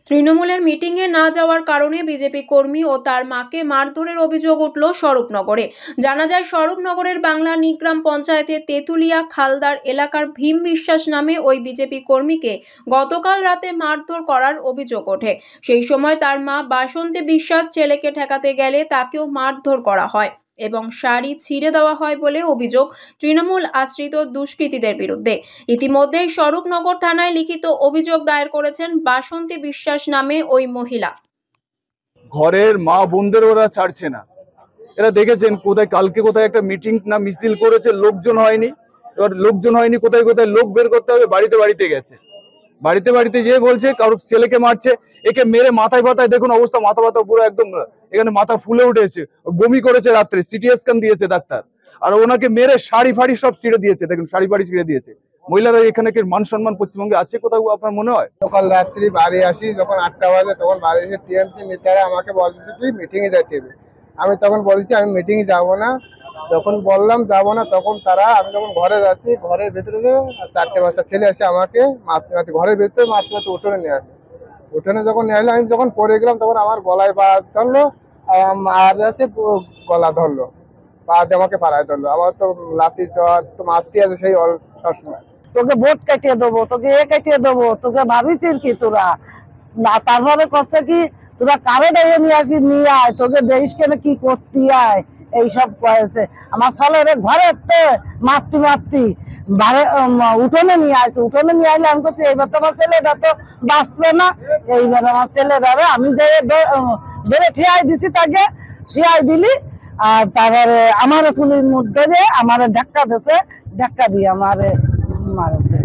তৃণমূলের মিটিংয়ে না যাওয়ার কারণে বিজেপি কর্মী ও তার মাকে মারধরের অভিযোগ উঠল স্বরূপনগরে। জানা যায়, স্বরূপনগরের বাংলা নিগ্রাম পঞ্চায়েতের তেঁতুলিয়া খালদার এলাকার ভীম বিশ্বাস নামে ওই বিজেপি কর্মীকে গতকাল রাতে মারধর করার অভিযোগ ওঠে। সেই সময় তার মা বাসন্তী বিশ্বাস ছেলেকে ঠেকাতে গেলে তাকেও মারধর করা হয় এবং শাড়ি ছিঁড়ে দেওয়া হয় বলে অভিযোগ তৃণমূল আশ্রিত দুষ্কৃতীদের বিরুদ্ধে। ইতিমধ্যেই স্বরূপনগর থানায় লিখিত অভিযোগ দায়ের করেছেন বাসন্তী বিশ্বাস নামে ওই মহিলা। ঘরের মা বোনদের ওরা ছাড়ছে না। এরা দেখেছেন কোথায় কালকে কোথায় একটা মিটিং না মিছিল করেছে, লোকজন হয়নি। এবার লোকজন হয়নি, কোথায় কোথায় লোক বের করতে হবে, বাড়িতে বাড়িতে গেছে। বাড়িতে বাড়িতে যেয়ে বলছে কারোর ছেলেকে মারছে, একে মেরে মাথায় ব্যথায় দেখুন অবস্থা, মাথা ব্যথা পুরো একদম, এখানে মাথা ফুলে উঠেছে, বমি করেছে রাত্রে, সিটি স্ক্যান দিয়েছে ডাক্তার। আর ওনাকে মেরে শাড়ি ফাড়ি সব ছিঁড়ে দিয়েছে, দেখুন শাড়ি ফাড়ি ছিঁড়ে দিয়েছে। মহিলারা এখানে কি মান সম্মান পশ্চিমবঙ্গে আছে কোথাও আপনার মনে হয়? সকাল রাত্রি বাড়ি আসি, যখন 8টা বাজে তখন বাড়ি এসে টিএমসি নেতারা আমাকে বলতেছে কি মিটিংয়ে যেতে হবে। আমি তখন বলেছি আমি মিটিংয়ে যাব না। যখন বললাম যাব না, তখন তারা, আমি যখন ঘরে যাচ্ছি, ঘরের ভেতরে 4-5টা ছেলে এসে আমাকে মারতে মারতে, ঘরের ভেতরে মারতে মারতে উঠোনে নিয়ে আসে। উঠোনে যখন নিয়ে আসলো, আমি যখন পড়ে গেলাম তখন আমার গলায় পা ধরলো, আর আছে গলা ধরলো, পা দিয়ে আমাকে পাড়ায় ধরলো। আমার তো লাঠি চট তো মারতে আছে সেই সবসময়। তোকে ভোট কাটিয়ে দেবো, তোকে এ কাটিয়ে দেবো, তোকে ভাবিছিস কি তোরা না? তারপরে করছে কি তোরা কারে ডেকে নিয়ে আসবি, নিয়ে আয়, তোকে দেশ কেন কি করতে আয়, এইসব কয়েছে। আমার ছেলেরে ঘরে মারতি মারতি উঠোনে নিয়ে আসছে। উঠোনে নিয়ে আসলে আমি করছি এইবার তো আমার ছেলেটা তো বাঁচবে না। এইবার আমার ছেলেরা আমি যে বেড়ে ঠিয়াই দিছি, তাকে ঠিয়াই দিলি। আর তারপরে আমার চুলির মধ্যে যে আমার ধাক্কা দিয়েছে, ধাক্কা দিয়ে আমার মারেছে।